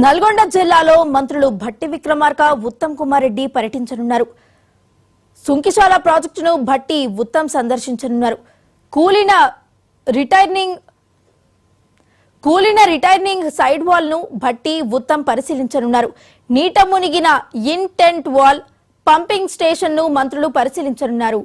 నల్గొండ జిల్లాలో మంత్రులు భట్టి విక్రమార్క ఉత్తమ్ కుమార్ రెడ్డి పర్యటించనున్నారు. సుంకిశాల ప్రాజెక్టును భట్టి ఉత్తమ్ సందర్శించనున్నారు. కూలిన రిటైర్నింగ్ సైడ్ వాల్ ను భట్టి ఉత్తమ్ పరిశీలించనున్నారు. నీట మునిగిన ఇంటెంట్ వాల్ పంపింగ్ స్టేషన్ ను మంత్రులు పరిశీలించనున్నారు.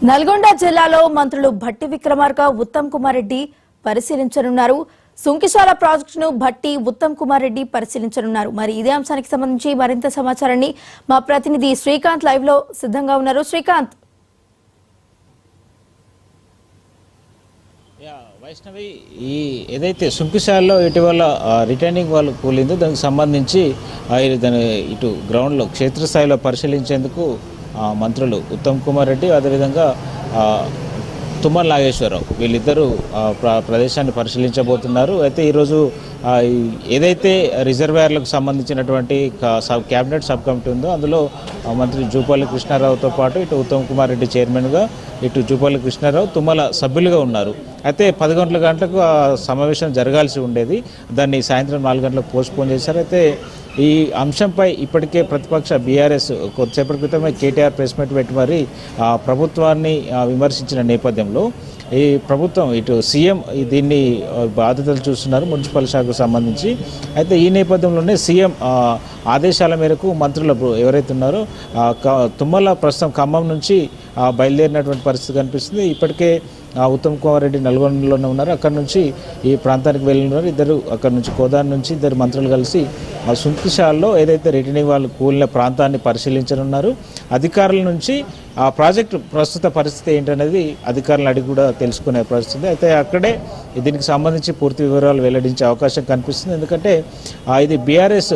నల్గొండ జిల్లాలో మంత్రులు భట్టి విక్రమార్క ఉత్తమ్ కుమార్ రెడ్డి పరిశీలించనున్నారు. సుంకిశాల ప్రాజెక్టును భట్టి ఉత్తమ్ కుమార్ రెడ్డి పరిశీలించనున్నారు. మరి ఇదే అంశానికి సంబంధించి మరింత సమాచారాన్ని మా ప్రతినిధి శ్రీకాంత్ లైవ్ లో సిద్ధంగా ఉన్నారు. శ్రీకాంత్, వైష్ణవి, ఈ ఏదైతే సుంకిశాలలో ఇటీవల రిటైనింగ్ వాళ్ళు కూలిందో దానికి సంబంధించి ఇటు గ్రౌండ్లో క్షేత్రస్థాయిలో పరిశీలించేందుకు మంత్రులు ఉత్తమ్ కుమార్ రెడ్డి అదేవిధంగా తుమ్మల నాగేశ్వరరావు వీళ్ళిద్దరూ ప్రదేశాన్ని పరిశీలించబోతున్నారు. అయితే ఈరోజు ఏదైతే రిజర్వాయర్లకు సంబంధించినటువంటి క్యాబినెట్ సబ్ కమిటీ ఉందో అందులో మంత్రి జూపల్లి కృష్ణారావుతో పాటు ఇటు ఉత్తమ్ కుమార్ రెడ్డి చైర్మన్గా, ఇటు జూపల్లి కృష్ణారావు, తుమ్మల సభ్యులుగా ఉన్నారు. అయితే 11 గంటలకు ఆ సమావేశం జరగాల్సి ఉండేది. దాన్ని సాయంత్రం 4 గంటలకు పోస్ట్పోన్ చేశారు. అయితే ఈ అంశంపై ఇప్పటికే ప్రతిపక్ష బీఆర్ఎస్ కొద్దిసేపటి క్రితమే కేటీఆర్ ప్రెస్ మీట్ పెట్టి మరి ప్రభుత్వాన్ని విమర్శించిన నేపథ్యంలో ఈ ప్రభుత్వం ఇటు సీఎం దీన్ని బాధ్యతలు చూస్తున్నారు మున్సిపల్ శాఖకు సంబంధించి. అయితే ఈ నేపథ్యంలోనే సీఎం ఆదేశాల మేరకు మంత్రులు ఎవరైతే ఉన్నారో తుమ్మల ప్రస్తుతం ఖమ్మం నుంచి బయలుదేరినటువంటి పరిస్థితి కనిపిస్తుంది. ఇప్పటికే ఉత్తమ్ కుమార్ రెడ్డి నల్గొండలోనే ఉన్నారు. అక్కడ నుంచి ఈ ప్రాంతానికి వెళ్ళినారు. ఇద్దరు అక్కడ నుంచి కోదాన్ నుంచి ఇద్దరు మంత్రులు కలిసి సుంకిశాలలో ఏదైతే రిటైనింగ్ వాళ్ళు కూలిన ప్రాంతాన్ని పరిశీలించనున్నారు. అధికారుల నుంచి ఆ ప్రాజెక్టు ప్రస్తుత పరిస్థితి ఏంటనేది అధికారులను అడిగి కూడా తెలుసుకునే పరిస్థితి. అయితే అక్కడే దీనికి సంబంధించి పూర్తి వివరాలు వెల్లడించే అవకాశం కనిపిస్తుంది. ఎందుకంటే ఇది బీఆర్ఎస్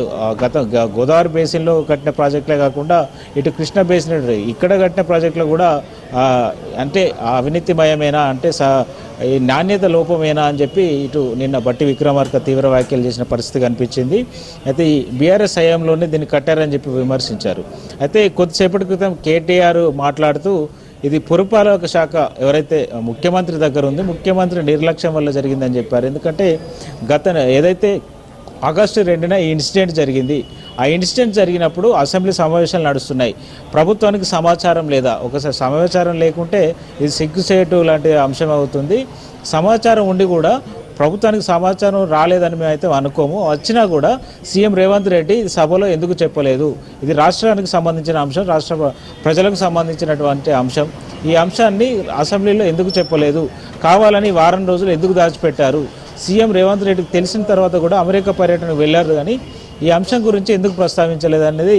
గోదావరి బేసిన్లో కట్టిన ప్రాజెక్టులే కాకుండా ఇటు కృష్ణా బేసిన్ ఇక్కడ కట్టిన ప్రాజెక్టులు కూడా అంటే అవినీతిమయమేనా, అంటే ఈ నాణ్యత లోపమేనా అని చెప్పి ఇటు నిన్న భట్టి విక్రమార్క తీవ్ర వ్యాఖ్యలు చేసిన పరిస్థితి కనిపించింది. అయితే ఈ బీఆర్ఎస్ హయాంలోనే దీన్ని కట్టారని చెప్పి విమర్శించారు. అయితే కొద్దిసేపటి క్రితం కేటీఆర్ మాట్లాడుతూ ఇది పురపాలక శాఖ ఎవరైతే ముఖ్యమంత్రి దగ్గర ఉంది, ముఖ్యమంత్రి నిర్లక్ష్యం వల్ల జరిగిందని చెప్పారు. ఎందుకంటే ఏదైతే ఆగస్టు 2న ఈ ఇన్సిడెంట్ జరిగింది. ఆ ఇన్సిడెంట్ జరిగినప్పుడు అసెంబ్లీ సమావేశాలు నడుస్తున్నాయి. ప్రభుత్వానికి సమాచారం లేదా? ఒకసారి సమాచారం లేకుంటే ఇది సిగ్గుసేటు లాంటి అంశం అవుతుంది. సమాచారం ఉండి కూడా ప్రభుత్వానికి సమాచారం రాలేదని మేమైతే అనుకోము. వచ్చినా కూడా సీఎం రేవంత్ రెడ్డి సభలో ఎందుకు చెప్పలేదు? ఇది రాష్ట్రానికి సంబంధించిన అంశం, రాష్ట్ర ప్రజలకు సంబంధించినటువంటి అంశం. ఈ అంశాన్ని అసెంబ్లీలో ఎందుకు చెప్పలేదు? కావాలని వారం రోజులు ఎందుకు దాచిపెట్టారు? సీఎం రేవంత్ రెడ్డికి తెలిసిన తర్వాత కూడా అమెరికా పర్యటనకు వెళ్ళారు, కానీ ఈ అంశం గురించి ఎందుకు ప్రస్తావించలేదు అనేది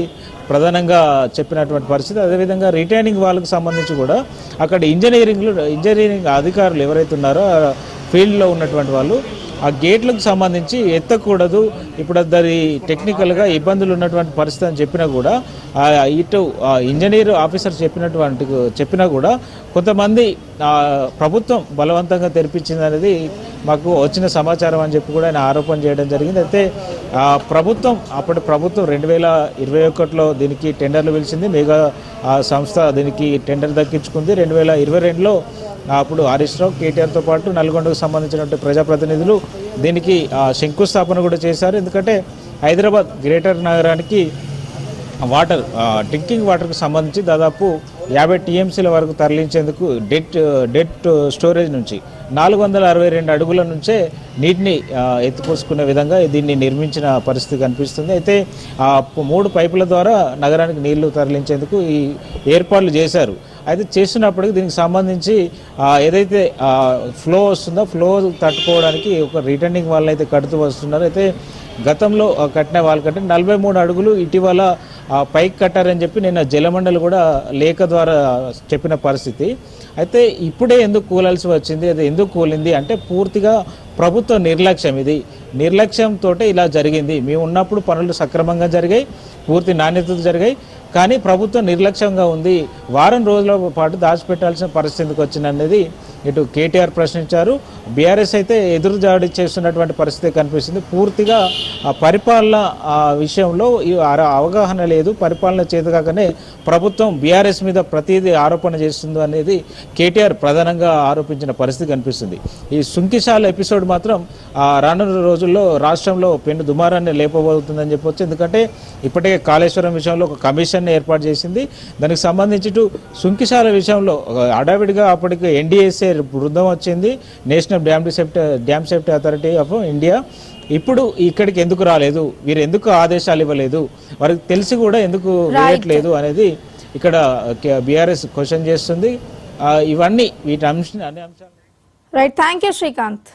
ప్రధానంగా చెప్పినటువంటి పరిస్థితి. అదేవిధంగా రిటైనింగ్ వాళ్ళకు సంబంధించి కూడా అక్కడ ఇంజనీరింగ్ అధికారులు ఎవరైతే ఉన్నారో ఫీల్డ్లో ఉన్నటువంటి వాళ్ళు ఆ గేట్లకు సంబంధించి ఎత్తకూడదు, ఇప్పుడు అది టెక్నికల్గా ఇబ్బందులు ఉన్నటువంటి పరిస్థితి అని చెప్పినా కూడా ఇటు ఇంజనీర్ ఆఫీసర్ చెప్పినా కూడా కొంతమంది ప్రభుత్వం బలవంతంగా తెరిపించింది అనేది మాకు వచ్చిన సమాచారం అని చెప్పి కూడా ఆయన ఆరోపణ చేయడం జరిగింది. అయితే అప్పటి ప్రభుత్వం 2021లో దీనికి టెండర్లు పిలిచింది. మెగా సంస్థ దీనికి టెండర్ దక్కించుకుంది. 2022లో అప్పుడు హరీష్ రావు, కేటీఆర్తో పాటు నల్గొండకు సంబంధించినటువంటి ప్రజాప్రతినిధులు దీనికి శంకుస్థాపన కూడా చేశారు. ఎందుకంటే హైదరాబాద్ గ్రేటర్ నగరానికి డ్రింకింగ్ వాటర్కు సంబంధించి దాదాపు 50 టీఎంసీల వరకు తరలించేందుకు డెట్ స్టోరేజ్ నుంచి 462 అడుగుల నుంచే నీటిని ఎత్తిపోసుకునే విధంగా దీన్ని నిర్మించిన పరిస్థితి కనిపిస్తుంది. అయితే 3 పైపుల ద్వారా నగరానికి నీళ్లు తరలించేందుకు ఈ ఏర్పాట్లు చేశారు. అయితే చేస్తున్నప్పటికీ దీనికి సంబంధించి ఏదైతే ఫ్లో వస్తుందో ఫ్లో తట్టుకోవడానికి ఒక రిటర్నింగ్ వాళ్ళు అయితే కడుతూ వస్తున్నారు. అయితే గతంలో కట్టిన వాళ్ళు కంటే 43 అడుగులు ఇటీవల పైకి కట్టారని చెప్పి నిన్న జలమండలి కూడా లేఖ ద్వారా చెప్పిన పరిస్థితి. అయితే ఇప్పుడే ఎందుకు కూలాల్సి వచ్చింది, అది ఎందుకు కూలింది అంటే పూర్తిగా ప్రభుత్వ నిర్లక్ష్యం. ఇది నిర్లక్ష్యంతో ఇలా జరిగింది. మేము ఉన్నప్పుడు పనులు సక్రమంగా జరిగాయి, పూర్తి నాణ్యతతో జరిగాయి. కానీ ప్రభుత్వం నిర్లక్ష్యంగా ఉంది, వారం రోజుల పాటు దాచిపెట్టాల్సిన పరిస్థితికి వచ్చిందనేది ఇటు కేటీఆర్ ప్రశ్నించారు. బీఆర్ఎస్ అయితే ఎదురుదాడి చేస్తున్నటువంటి పరిస్థితి కనిపిస్తుంది. పూర్తిగా పరిపాలన విషయంలో అవగాహన లేదు, పరిపాలన చేతగానే ప్రభుత్వం బీఆర్ఎస్ మీద ప్రతిదీ ఆరోపణ చేస్తుంది అనేది కేటీఆర్ ప్రధానంగా ఆరోపించిన పరిస్థితి కనిపిస్తుంది. ఈ సుంకిశాల ఎపిసోడ్ మాత్రం రానున్న రోజుల్లో రాష్ట్రంలో పెను దుమారాన్ని లేపబోతుందని చెప్పొచ్చు. ఎందుకంటే ఇప్పటికే కాళేశ్వరం విషయంలో ఒక కమిషన్ ఏర్పాటు చేసింది. దానికి సంబంధించి సుంకిశాల విషయంలో హడావిడిగా అప్పటికి ఎన్డీఎస్ఏ బృందం వచ్చింది, national dam safety authority of India. ఇప్పుడు ఇక్కడికి ఎందుకు రాలేదు, వీరు ఎందుకు ఆదేశాలు ఇవ్వలేదు, వారికి తెలిసి కూడా ఎందుకు వేయట్లేదు అనేది ఇక్కడ బీఆర్ఎస్ క్వశ్చన్ చేస్తుంది. ఇవన్నీ వీటి అన్ని అంశాలు. Right, thank you Srikanth.